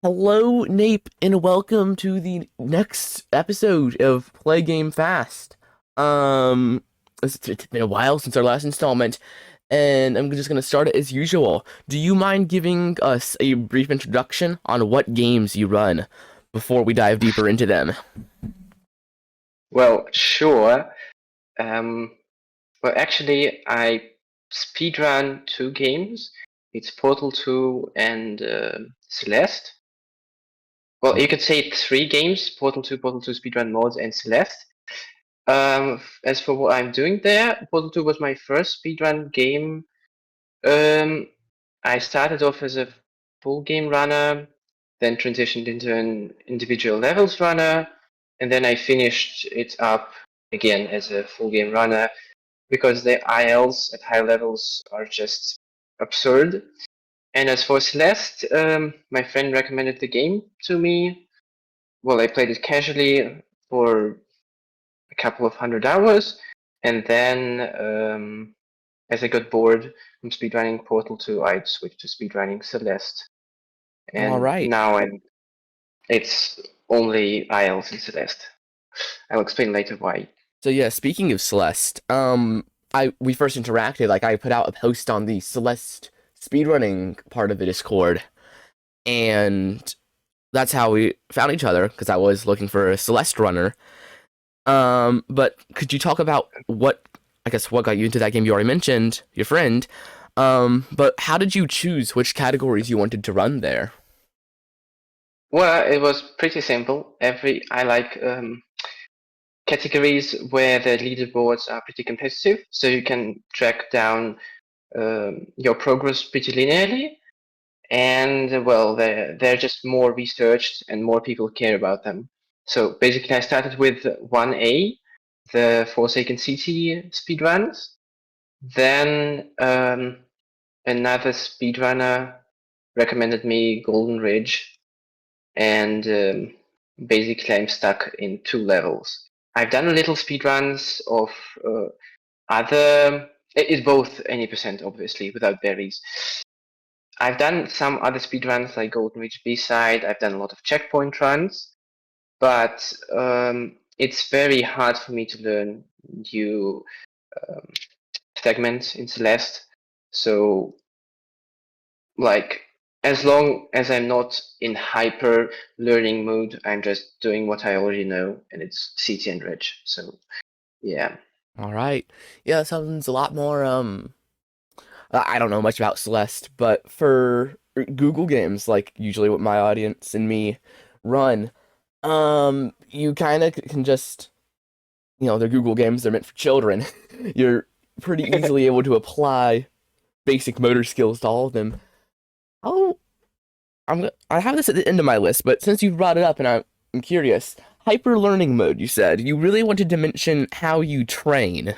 Hello, Nape, and welcome to the next episode of Play Game Fast. Um, it's been a while since our last installment, and I'm just gonna start it as usual. Do you mind giving us a brief introduction on what games you run before we dive deeper into them? Well, sure. Um, actually, I speedrun two games. It's Portal 2 and Celeste. Well, you could say three games: Portal 2 speedrun mods, and Celeste. As for what I'm doing there, Portal 2 was my first speedrun game. Um, I started off as a full game runner, then transitioned into an individual levels runner, and then I finished it up again as a full game runner because the ILs at high levels are just absurd. And as for Celeste, my friend recommended the game to me. Well, I played it casually for a couple of 100 hours, and then as I got bored from speedrunning Portal 2, I switched to speedrunning Celeste. All And right. now it's only ILs in Celeste. I'll explain later why. So yeah, speaking of Celeste, we first interacted. Like I put out a post on the Celeste speedrunning part of the Discord, and that's how we found each other because I was looking for a Celeste runner. But could you talk about what got you into that game? You already mentioned your friend. But how did you choose which categories you wanted to run there? Well, it was pretty simple. I like categories where the leaderboards are pretty competitive, so you can track down your progress pretty linearly. And well, they're just more researched and more people care about them. So basically, I started with 1A, the Forsaken City speedruns. Then another speedrunner recommended me Golden Ridge, and basically I'm stuck in two levels. I've done a little speedruns of other. It's both any percent, obviously, without berries. I've done some other speedruns like Golden Ridge B-side. I've done a lot of checkpoint runs, but it's very hard for me to learn new um, segments in Celeste. So, like, as long as I'm not in hyper learning mood, I'm just doing what I already know, and it's CT and Ridge. So, yeah. All right. Yeah, that sounds a lot more. I don't know much about Celeste, but for Google games, like usually what my audience and me run, you kind of can just, they're Google games, they're meant for children. You're pretty easily able to apply basic motor skills to all of them. Oh, I have this at the end of my list, but since you brought it up and I'm curious, hyper learning mode, you said you really wanted to mention how you train,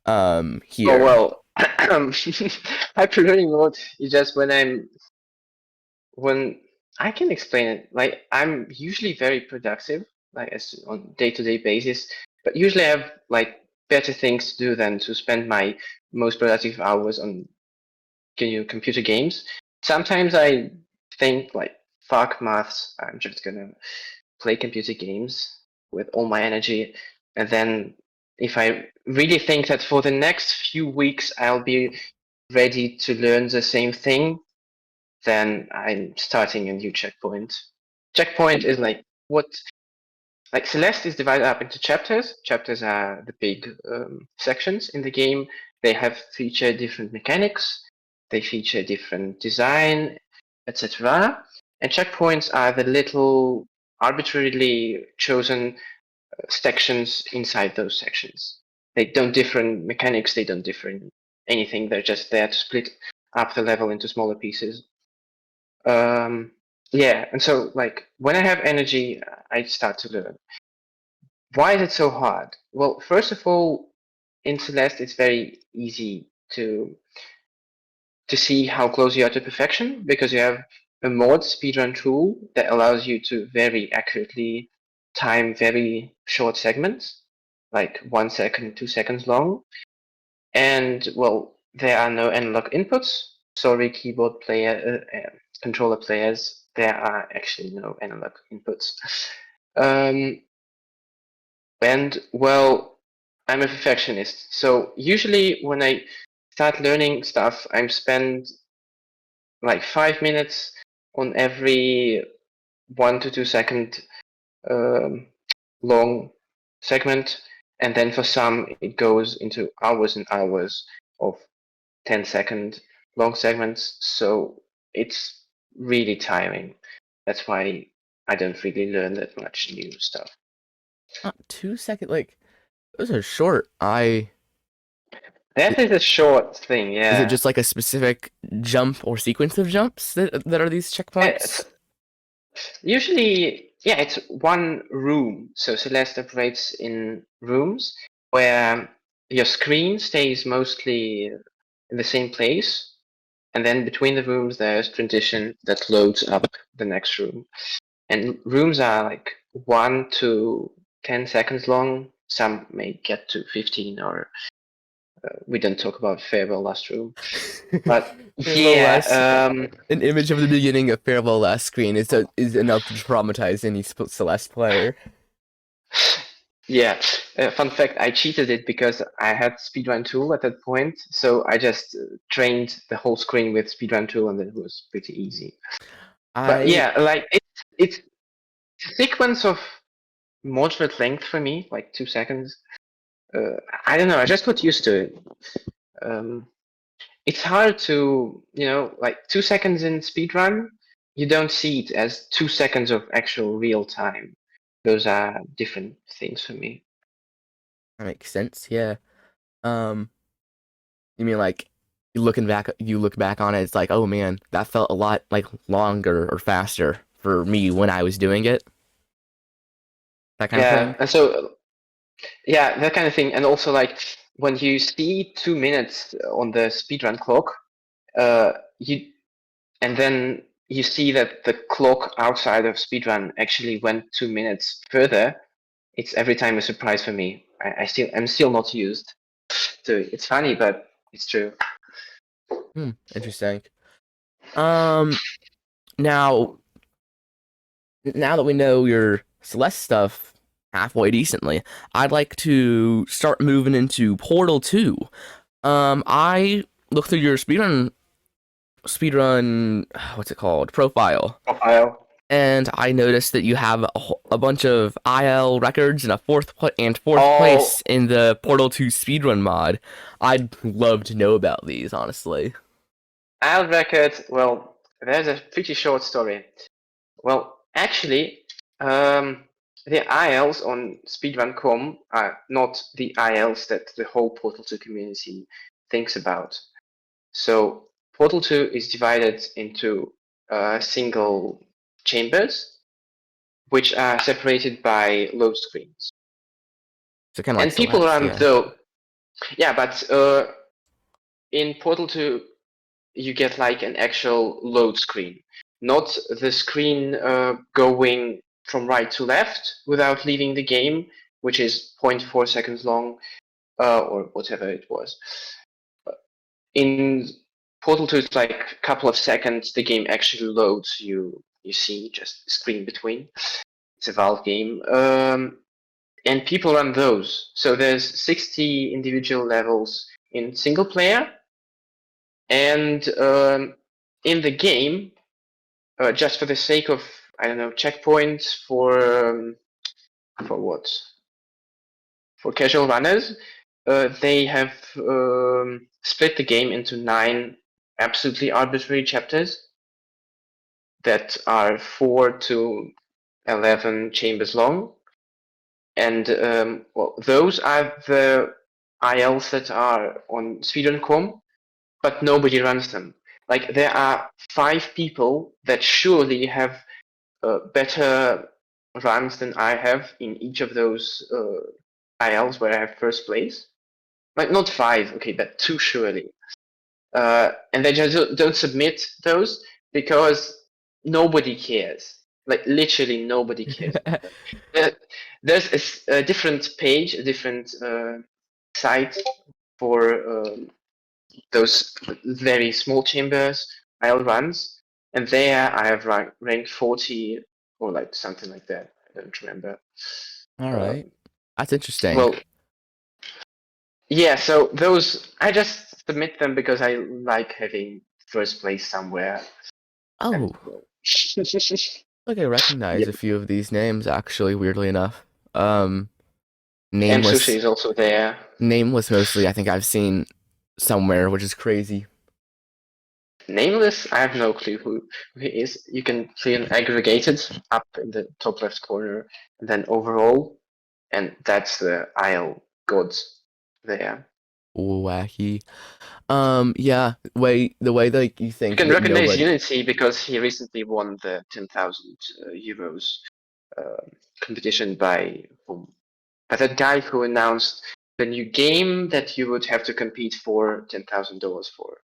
Oh here. well, hyper learning mode is just when I can explain it. Like I'm usually very productive, like as on day-to-day basis, but usually I have like better things to do than to spend my most productive hours on computer games. Sometimes I think like fuck maths, I'm just gonna play computer games with all my energy, and then if I really think that for the next few weeks I'll be ready to learn the same thing, then I'm starting a new checkpoint. Checkpoint is like Celeste is divided up into chapters. Chapters are the big sections in the game. They have feature different mechanics. They feature different design, etc. And checkpoints are the little arbitrarily chosen sections inside those sections. They don't differ in mechanics. They don't differ in anything. They're just there to split up the level into smaller pieces. Um, yeah, and so like when I have energy, I start to learn. Why is it so hard? Well, first of all, in Celeste, it's very easy to see how close you are to perfection because you have a mod speedrun tool that allows you to very accurately time very short segments, like 1 second, 2 seconds long. And well, there are no analog inputs. Sorry, keyboard player, controller players. there are actually no analog inputs. And well, I'm a perfectionist, so usually when I start learning stuff, I'm spend like 5 minutes on every 1 to 2 second um, long segment, and then for some it goes into hours and hours of 10-second long segments. So it's really tiring. That's why I don't really learn that much new stuff. Not 2 second, like those are short. I That is a short thing, Is it yeah. just like a specific jump or sequence of jumps that are these It's checkpoints? usually, yeah, it's one room. So Celeste operates in rooms where your screen stays mostly in the same place, and then between the rooms there's transition that loads up the next room. And rooms are like 1 to 10 seconds long. Some may get to 15, or we don't talk about farewell last room. But Farewell last, yeah, an image of the beginning of Farewell Last Screen is enough to traumatize any Celeste player. yeah. Fun fact: I cheated it because I had speedrun tool at that point, so I just trained the whole screen with speedrun tool, and it was pretty easy. But I yeah, like it's a sequence of moderate length for me, like 2 seconds. I don't know. I just got used to it. Um, it's hard to, like 2 seconds in speedrun, you don't see it as 2 seconds of actual real time. Those are different things for me. That makes sense. Yeah. Um, you mean like you look back on it, it's like, oh man, that felt a lot like longer or faster for me when I was doing it. That kind of Yeah, thing. and so yeah, that kind of thing. And also like when you see 2 minutes on the speedrun clock, you and then you see that the clock outside of speedrun actually went 2 minutes further. It's every time a surprise for me. I'm still not used to it. It's funny, but it's true. Interesting. Um, now now that we know your Celeste stuff halfway decently, I'd like to start moving into Portal 2. I looked through your speedrun, what's it called? Profile. Profile. And I noticed that you have a bunch of IL records and fourth Oh, place in the Portal 2 speedrun mod. I'd love to know about these, honestly. I'll record. Well, there's a pretty short story. Well, actually, the ILs on speedrun.com are not the ILs that the whole Portal 2 community thinks about. So Portal 2 is divided into single chambers, which are separated by load screens. So kind of like And people Celeste, run yeah. though, yeah, but in Portal 2, you get like an actual load screen, not the screen going from right to left without leaving the game, which is zero point 0.4 seconds long, or whatever it was. In Portal 2, it's like a couple of seconds, the game actually loads. You see just screen between. It's a Valve game. And people run those. So there's 60 individual levels in single player, and in the game, just for the sake of, I don't know, checkpoints for what? For casual runners, they have split the game into 9 absolutely arbitrary chapters that are 4 to 11 chambers long. And well, those are the ILs that are on speedrun.com, but nobody runs them. Like there are 5 people that surely have better runs than I have in each of those ILs where I have first place. Like not 5, okay, but 2 surely. And they just don't submit those because nobody cares. Like literally nobody cares about them. There's a different page, a different site for those very small chambers IL runs. and there I have ranked 40 or like something like that. I don't remember. All right. Um, That's interesting. well, yeah. So those I just submit them because I like having first place somewhere, and Oh, well, look, I recognize yep. a few of these names actually, weirdly enough. And sushi Nameless, is also there. nameless mostly. I think I've seen somewhere, which is crazy. Nameless, I have no clue who he is. You can see an aggregated up in the top left corner, and then overall, and that's the Isle gods there. Wacky. Yeah, the way that you You think can that recognize nobody. Unity because he recently won the 10,000 euros uh, competition by that guy who announced the new game that you would have to compete for $10,000 for.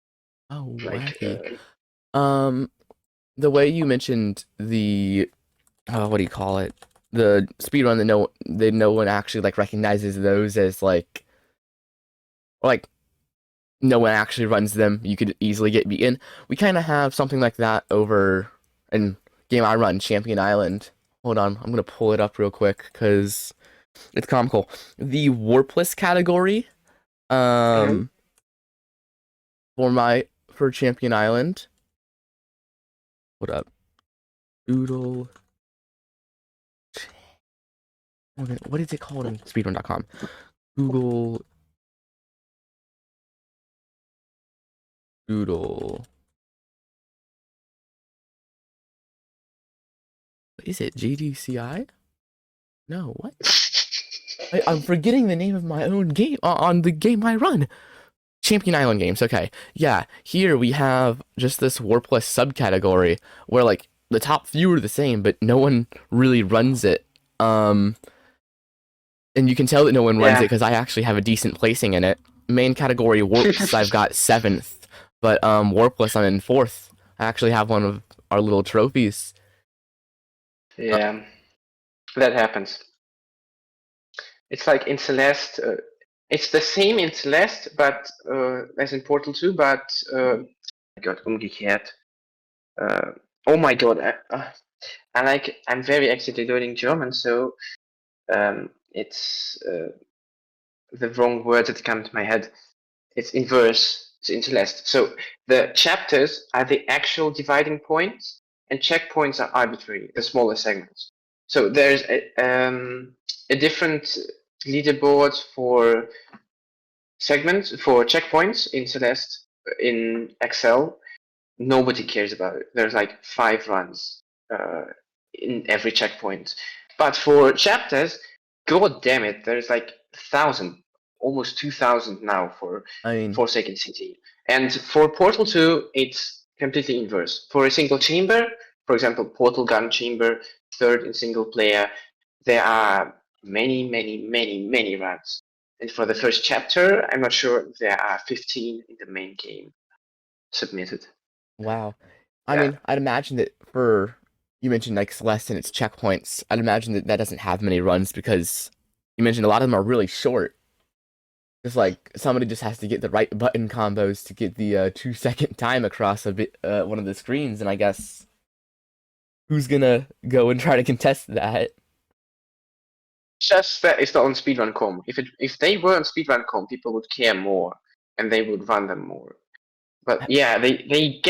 Oh, Like, wacky. Um, the way you mentioned the what do you call it? The speedrun that no one actually like recognizes those as like no one actually runs them. You could easily get beaten. We kind of have something like that over in game I run, Champion Island. Hold on, I'm gonna pull it up real quick because it's comical. The warpless category, mhm. um, for Champion Island. What up? Doodle. Okay, what is it called in speedrun.com? Google Doodle. What is it? GDCI? No, what? I'm forgetting the name of my own game on the game I run. Champion Island games. Okay, yeah. Here we have just this warpless subcategory where like the top few are the same, but no one really runs it. Um, and you can tell that no one runs it Yeah, because I actually have a decent placing in it. Main category warps, I've got seventh, but warpless, I'm in fourth. I actually have one of our little trophies. Uh, yeah, that happens. It's like in Celeste. It's the same in Celeste, but as in Portal 2, but my God, umgekehrt. Uh, oh my God, I'm very actively learning German, so it's the wrong word that come to my head. It's inverse. It's in Celeste. So the chapters are the actual dividing points, and checkpoints are arbitrary, the smaller segments. So there's a different leaderboard for segments for checkpoints in Celeste. In Excel, nobody cares about it. There's like 5 runs uh, in every checkpoint. But for chapters, god damn it, there's like 1,000, almost 2,000 now for I mean, Forsaken City. And for Portal 2, it's completely inverse. For a single chamber, for example, Portal Gun Chamber, third in single player, there are many, many, many, many runs. And for the first chapter, I'm not sure there are 15 in the main game submitted. wow. I Yeah. mean, I'd imagine that for you mentioned like Celeste and its checkpoints, I'd imagine that that doesn't have many runs because you mentioned a lot of them are really short. It's like somebody just has to get the right button combos to get the 2 second time across a bit one of the screens, and I guess who's gonna go and try to contest that? Just that it's not on speedrun.com. If they were on speedrun.com, people would care more and they would run them more. But yeah, they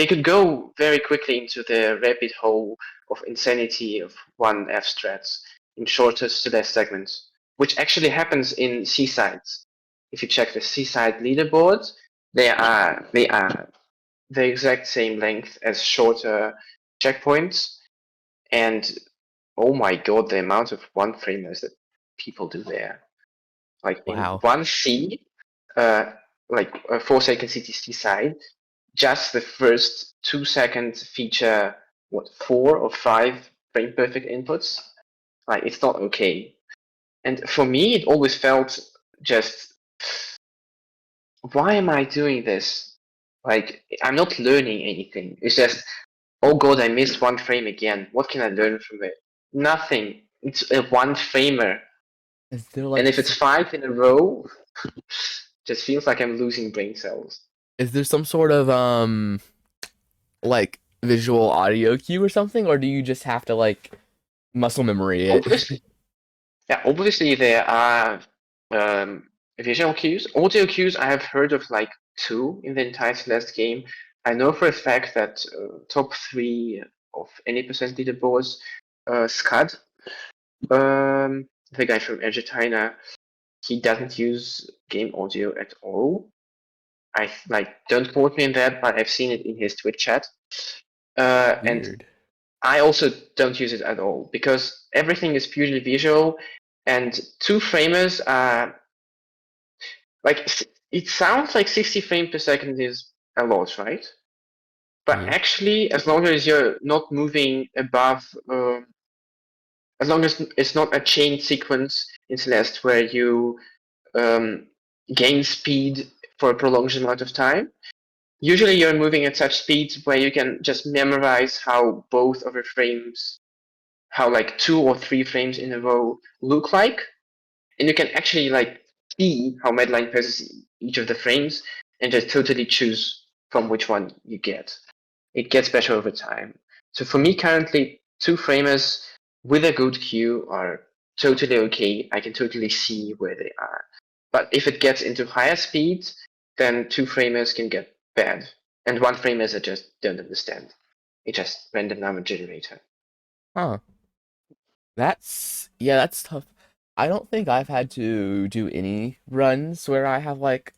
could go very quickly into the rabbit hole of insanity of one F strats in shortest to less segments, which actually happens in seasides. If you check the seaside leaderboards, they are the exact same length as shorter checkpoints, and oh my god, the amount of one framers that people do there. Like in Wow. 1C, uh, like a Forsaken City side, just the first 2 seconds feature what 4 or 5 frame perfect inputs. Like it's not okay. And for me, it always felt just, why am I doing this? Like I'm not learning anything. It's just, oh god, I missed one frame again. What can I learn from it? Nothing. It's a one framer. Is there And like if it's 5 in a row, just feels like I'm losing brain cells. Is there some sort of like visual audio cue or something, or do you just have to like muscle memory it? Obviously, yeah, obviously there are um, visual cues. Audio cues, I have heard of like two in the entire Celeste game. I know for a fact that top three of any percent leaderboards, Scud, the guy from Argentina, he doesn't use game audio at all. I like don't quote me on that, but I've seen it in his Twitch chat. And Weird. I also don't use it at all because everything is purely visual, and two framers are like it sounds like 60 frames per second is a lot, right? But Yeah. actually, as long as you're not moving above, as long as it's not a chain sequence in Celeste where you um, gain speed for a prolonged amount of time, usually you're moving at such speeds where you can just memorize how both of the frames, how like 2 or 3 frames in a row look like, and you can actually like see how Medline presses each of the frames and just totally choose from which one you get. It gets better over time. So for me currently, 2 framers with a good queue are totally okay. I can totally see where they are. But if it gets into higher speeds, then 2 framers can get bad. And 1 framers I just don't understand. It's just random number generator. Huh. That's tough. I don't think I've had to do any runs where I have like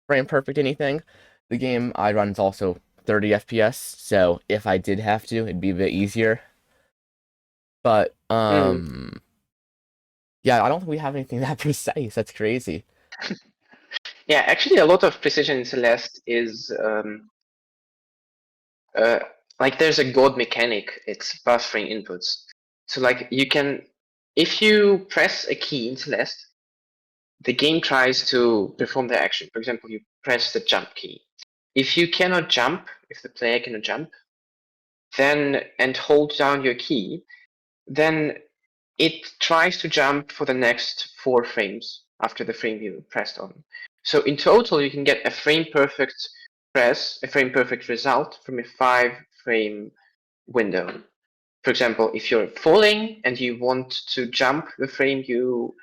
frame perfect anything. The game I run is also 30 FPS, so if I did have to, it'd be a bit easier. But Mm. yeah, I don't think we have anything that precise. That's crazy. Yeah, actually, a lot of precision in Celeste is uh, like there's a god mechanic. It's buffering inputs. So like you can, if you press a key in Celeste, the game tries to perform the action. For example, you press the jump key. If you cannot jump, if the player cannot jump, then and hold down your key, then it tries to jump for the next 4 frames after the frame you pressed on. So in total, you can get a frame perfect press, a frame perfect result from a 5 frame window. For example, if you're falling and you want to jump the frame you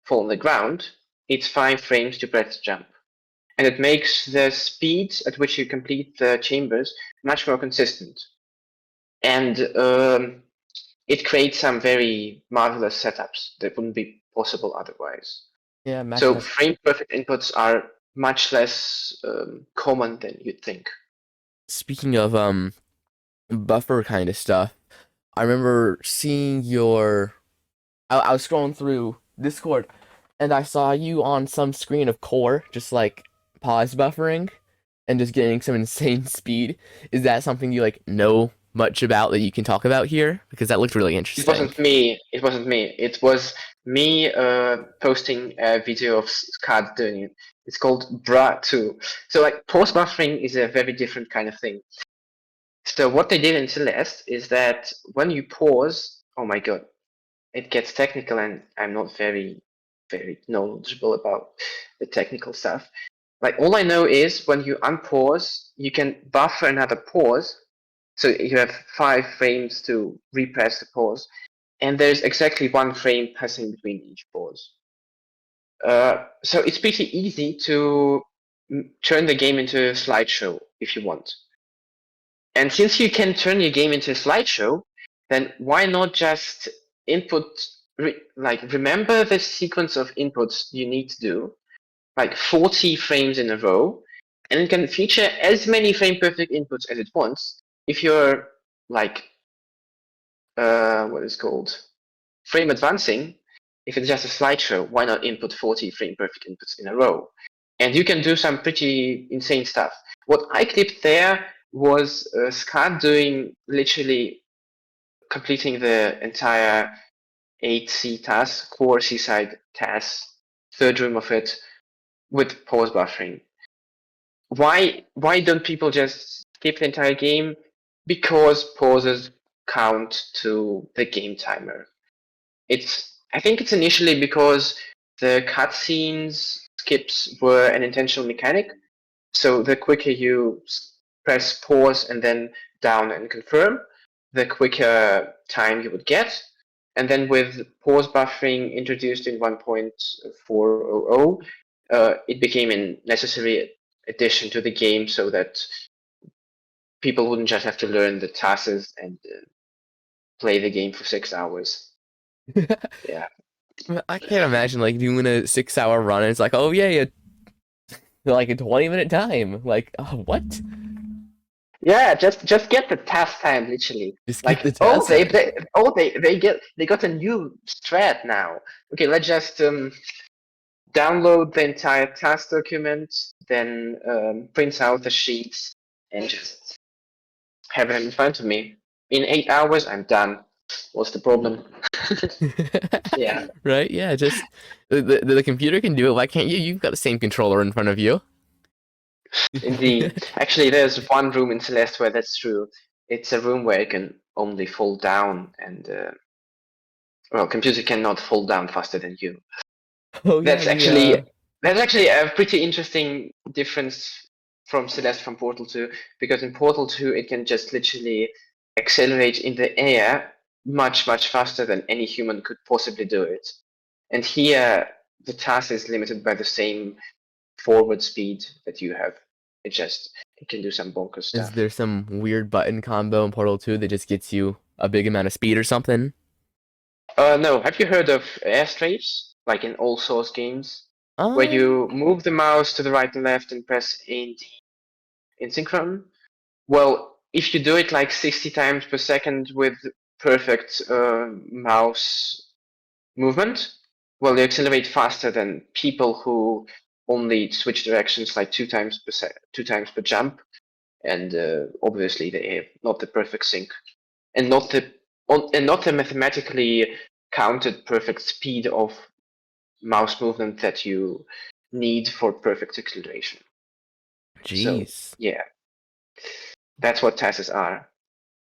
fall on the ground, it's 5 frames to press jump. And it makes the speed at which you complete the chambers much more consistent. And it creates some very marvelous setups that wouldn't be possible otherwise. Yeah, imagine So that's frame perfect inputs are much less common than you'd think. speaking of buffer kind of stuff. I remember seeing your I was scrolling through Discord and I saw you on some screen of core just like pause buffering and just getting some insane speed. Is that something you like know much about that you can talk about here? Because that looked really It interesting. wasn't me. It wasn't me. It was me posting a video of Scad doing it. It's called Bra2. So like pause buffering is a very different kind of thing. So what they did in Celeste is that when you pause, oh my god, it gets technical and I'm not very knowledgeable about the technical stuff. Like all I know is when you unpause, you can buffer another pause. So you have 5 frames to repress the pause, and there's exactly 1 frame passing between each pause. So it's pretty easy to turn the game into a slideshow if you want. And since you can turn your game into a slideshow, then why not just input, like remember the sequence of inputs you need to do, like 40 frames in a row, and it can feature as many frame perfect inputs as it wants. If you're like, what is called frame advancing, if it's just a slideshow, why not input 40 frame perfect inputs in a row? And you can do some pretty insane stuff. What I clipped there was Scott doing literally completing the entire 8C task, core seaside task, third room of it, with pause buffering. Why don't people just skip the entire game? Because pauses count to the game timer. I think it's initially because the cutscenes skips were an intentional mechanic, So the quicker you press pause and then down and confirm, the quicker time you would get. And then with pause buffering introduced in 1.400, it became a necessary addition to the game so that people wouldn't just have to learn the tasks and play the game for 6 hours. Yeah. I can't imagine like doing a 6 hour run and it's like, oh yeah, yeah, like a 20-minute time. Like, what? Yeah, just get the task time literally. Just get the Like, oh, task time. they got a new strat now. Okay, let's just download the entire task document, then print out the sheets and just have them in front of me. In 8 hours, I'm done. What's the problem? Yeah, Right? Yeah, just the computer can do it. Why can't you? You've got the same controller in front of you. indeed. Actually, there's one room in Celeste where that's true. It's a room where you can only fall down, and well, computer cannot fall down faster than you. Oh yeah, That's the actually that's actually a pretty interesting difference from Celeste from Portal 2, because in Portal 2 it can just literally accelerate in the air much faster than any human could possibly do it. And here the task is limited by the same forward speed that you have. It can do some bonkers is stuff. there some weird button combo in Portal 2 that just gets you a big amount of speed or something? No, have you heard of airstrafes? Like in all Source games, where Um, you move the mouse to the right and left and press A and D in synchron? Well, if you do it like 60 times per second with perfect mouse movement, well, you accelerate faster than people who only switch directions like 2 times per jump, and obviously they have not the perfect sync and not the mathematically counted perfect speed of mouse movement that you need for perfect acceleration. So jeez. yeah, that's what tasks are.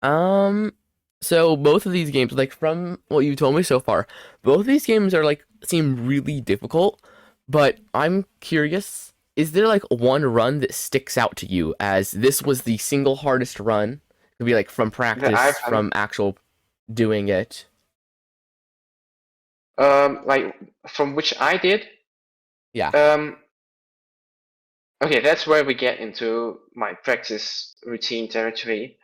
Um, so both of these games, like from what you told me so far, both of these games are like seem really difficult, but I'm curious, is there like one run that sticks out to you as this was the single hardest run? It could be like from That I've practice, done. from actual doing it. Like from which I did. Yeah. Um, okay, that's where we get into my practice routine territory.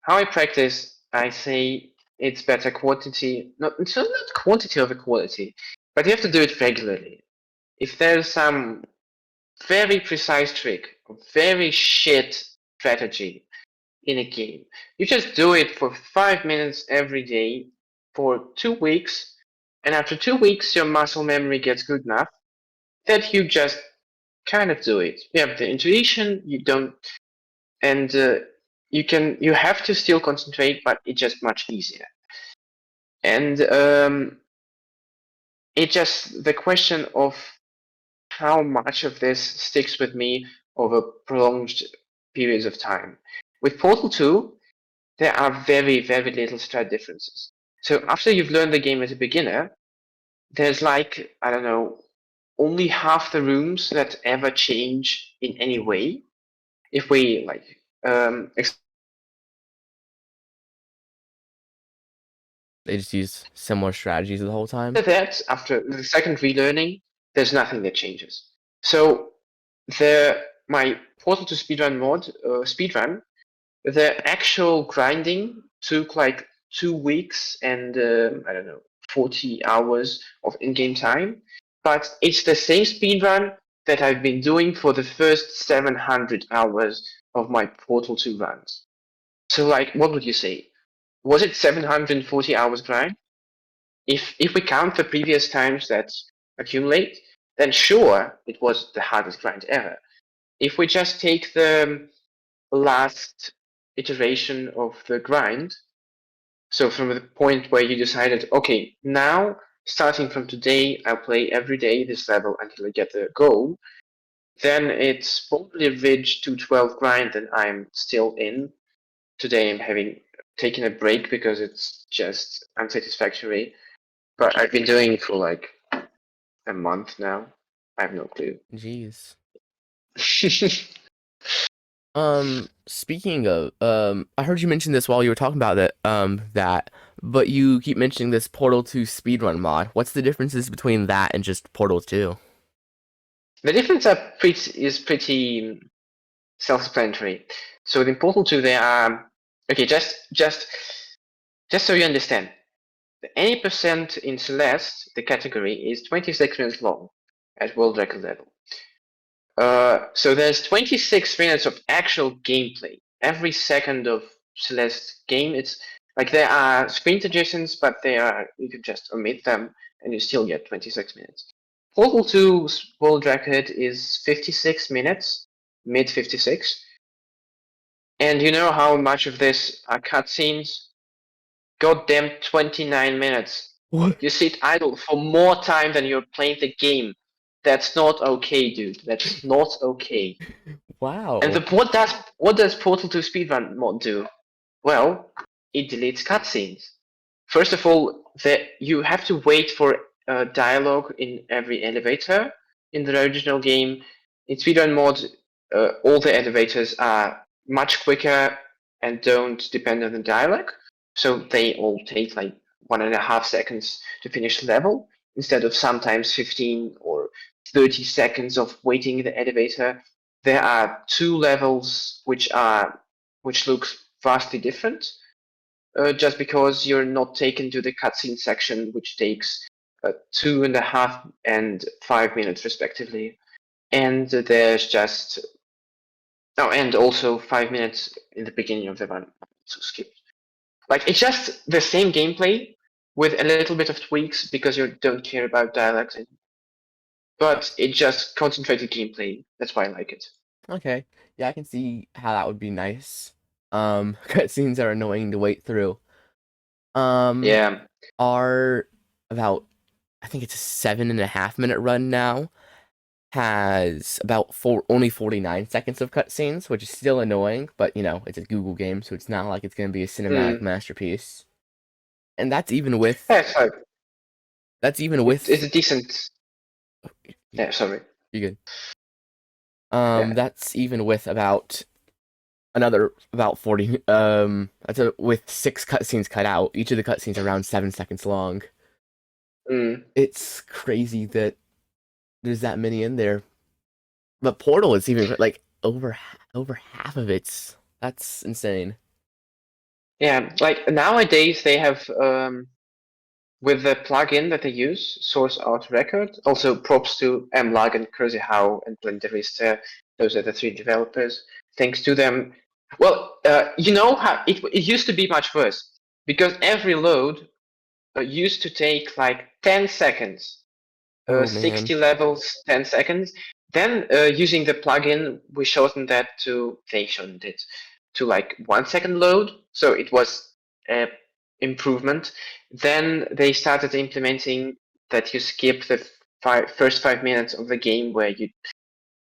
How I practice, I say it's better quantity, it's not quantity over quality, but you have to do it regularly. If there's some very precise trick, or very shit strategy in a game, you just do it for 5 minutes every day for 2 weeks, and after 2 weeks, your muscle memory gets good enough that you just kind of do it. You have the intuition, you don't, and you have to still concentrate, but it's just much easier. And it just the question of how much of this sticks with me over prolonged periods of time. With Portal 2, there are very little strat differences. So after you've learned the game as a beginner, there's like, I don't know, only half the rooms that ever change in any way. If we like They just use similar strategies the whole time. after that, after the second relearning, there's nothing that changes. So the my Portal to Speedrun mod, Speedrun, the actual grinding took like 2 weeks and I don't know 40 hours of in-game time, but it's the same speedrun that I've been doing for the first 700 hours of my Portal 2 runs. So like, what would you say? Was it 740 hours grind? If we count the previous times that accumulate, then sure, it was the hardest grind ever. If we just take the last iteration of the grind, so from the point where you decided, okay, now starting from today, I'll play every day this level until I get the goal, then it's probably a Ridge 212 grind that I'm still in. Today I'm having taken a break because it's just unsatisfactory, but I've been doing it for like a month now. I have no clue. Jeez. Speaking of, I heard you mention this while you were talking about but you keep mentioning this Portal 2 speedrun mod. What's the differences between that and just Portal 2? The difference is pretty self-explanatory. So in Portal 2, there are okay. Just so you understand, the any percent in Celeste, the category is 26 minutes long at world record level. So there's 26 minutes of actual gameplay. Every second of Celeste game, it's like there are screen adjacents, but you can just omit them and you still get 26 minutes. Portal 2's world record is 56 minutes, mid 56. And you know how much of this are cutscenes? Goddamn 29 minutes. What? You sit idle for more time than you're playing the game. That's not okay, dude. That's not okay. And Wow. what does Portal 2 Speedrun mod do? Well, it deletes cutscenes. First of all, you have to wait for dialogue in every elevator. In the original game, in Speedrun mod, all the elevators are much quicker and don't depend on the dialogue. So they all take like 1.5 seconds to finish the level instead of sometimes 15 or 30 seconds of waiting in the elevator. There are two levels which look vastly different, just because you're not taken to the cutscene section, which takes 2.5 and 5 minutes respectively, and there's just and also 5 minutes in the beginning of the run to skip. Like it's just the same gameplay with a little bit of tweaks because you don't care about dialogues, Uh, but it just concentrated gameplay. That's why I like it. okay. Yeah, I can see how that would be nice. Cutscenes are annoying to wait through. Um, Yeah. our about I think it's a 7.5 minute run now has about only 49 seconds of cutscenes, which is still annoying, but it's a Google game, so it's not like it's gonna be a cinematic Mm. masterpiece. And that's even with Yeah, so that's even it's with a decent. Yeah, sorry. you good. Yeah. That's even with about another about 40 with six cutscenes cut out. Each of the cutscenes around 7 seconds long. Mm. It's crazy that there's that many in there. But Portal is even like over half of it's that's insane. Yeah, like nowadays they have with the plugin that they use, Source Art Record. Also, props to MLag and Crazy How and Blenderista. Those are the three developers. Thanks to them. Well, you know how it used to be much worse because every load used to take like 10 seconds, Oh man. 60 levels, 10 seconds. Then using the plugin, they shortened it to like 1 second load. So it was an improvement. Then they started implementing that you skip the first 5 minutes of the game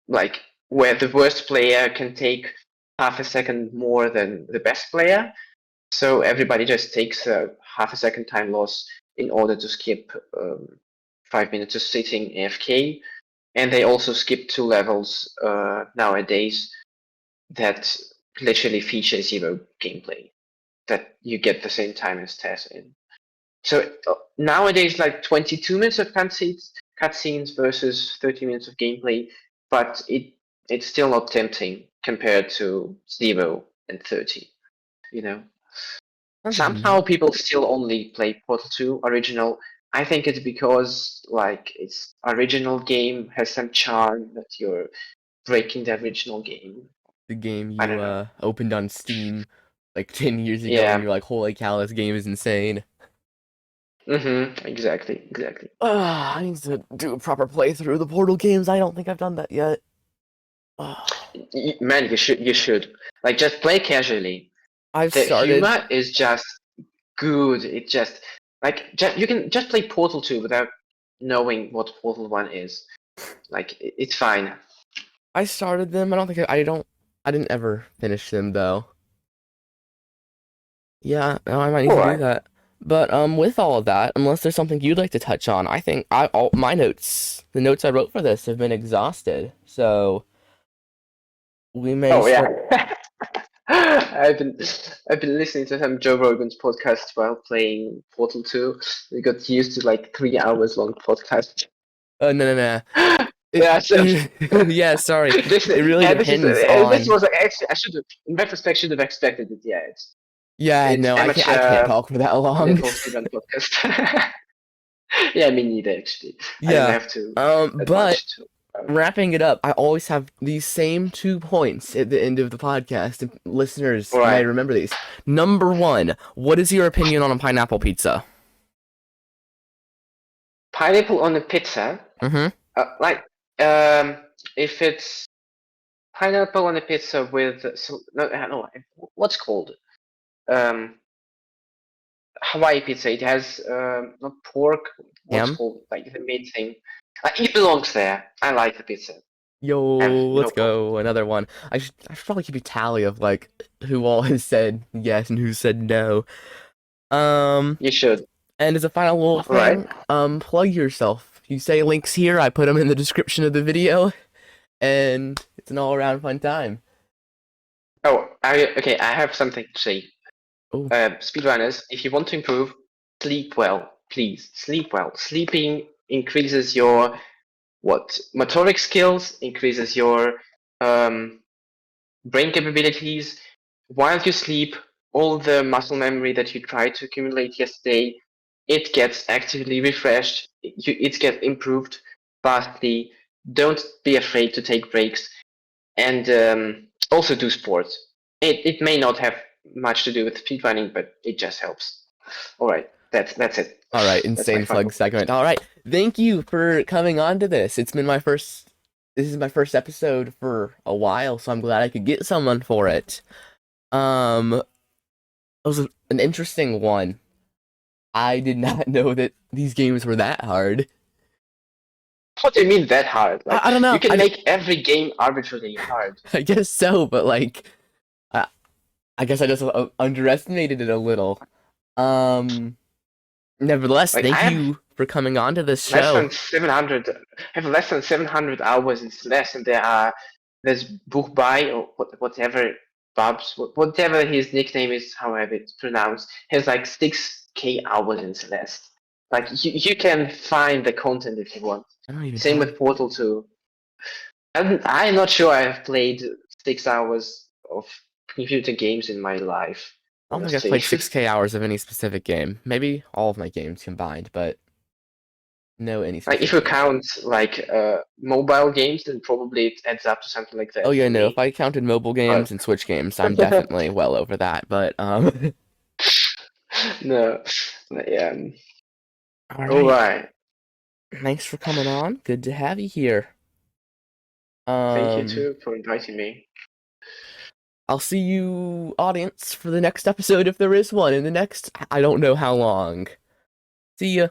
like where the worst player can take half a second more than the best player. So everybody just takes a half a second time loss in order to skip 5 minutes of sitting AFK. And they also skip two levels nowadays that literally feature zero gameplay, that you get the same time as Tess in. So nowadays, like 22 minutes of cutscenes versus 30 minutes of gameplay, but it's still not tempting compared to 0 and 30. You know. Okay. Somehow people still only play Portal 2 original. I think it's because like its original game has some charm that you're breaking the original game. The game I you don't know. opened on Steam like 10 years ago and Yeah. you're like, holy cow, this game is insane. Exactly. I need to do a proper playthrough of the Portal games. I don't think I've done that yet. Man, you should like just play casually. I've The started. humor is just good. It just you can just play Portal 2 without knowing what Portal 1 is. Like it's fine. I started them. I didn't ever finish them though. Yeah, no, I might need All to do right. that. But with all of that, unless there's something you'd like to touch on, I think all my notes, the notes I wrote for this have been exhausted. So we may Oh start. yeah. I've been I've been listening to some Joe Rogan's podcast while playing Portal 2. We got used to like 3 hours long podcast. No, no, no. Yeah, so Yeah, sorry. this It really yeah, this is depends this on. was actually I should have in retrospect should have expected it. Yeah, Yeah, it's no, I can't amateur talk for that long. little speedrun podcast. Yeah, me neither actually. I didn't Yeah. have to that But much to. wrapping it up, I always have these same 2 points at the end of the podcast, and listeners All may right, remember these. Number one, what is your opinion on a pineapple pizza? pineapple on a pizza. Mm-hmm. Like if it's pineapple on a pizza with so no, what's called um Hawaii pizza. It has not pork. What's Ham? called like the main thing. It belongs there. I like the pizza. Yo, I have let's no problem. go. Another one. I should probably keep a tally of like who all has said yes and who said no. Um, You should. and as a final little All right. thing, plug yourself. You say links here, I put them in the description of the video, and it's an all-around fun time. Oh, okay. I have something to say. Oh, Speedrunners, if you want to improve, sleep well, please. Sleep well. Sleeping increases your motoric skills, increases your um, brain capabilities. While you sleep, all the muscle memory that you tried to accumulate yesterday, it gets actively refreshed. It gets improved vastly. Don't be afraid to take breaks, and also do sports. It may not have much to do with speedrunning, but it just helps. All right, that's it. all right, That's my insane final plug point. segment. All right, thank you for coming on to this. It's been my first. This is my first episode for a while, so I'm glad I could get someone for it. It was an interesting one. I did not know that these games were that hard. What do you mean that hard? Like I don't you know. can make every game arbitrarily hard. I guess so, but like, I, I guess I just underestimated it a little. Um, Nevertheless, Like I thank have you for coming on to this less show. than 700. I have less than 700 hours in Celeste, and there's Buchbai or whatever Bob's whatever his nickname is, however it's pronounced, has like 6K hours in Celeste. Like you can find the content if you want. I don't even Same have. with Portal 2. And I'm not sure I've played 6 hours of computer games in my life, I don't think I've honestly. played 6K hours of any specific game. Maybe all of my games combined, but no any Like if you specific game. count like mobile games, then probably it adds up to something like Oh that yeah, for no. If me. I counted mobile But games and Switch games, I'm definitely well over that. But no, yeah. all All right. right. Thanks for coming on. Good to have you here. Thank you Um, too for inviting me. I'll see you, audience, for the next episode if there is one. In the next, I don't know how long. See ya.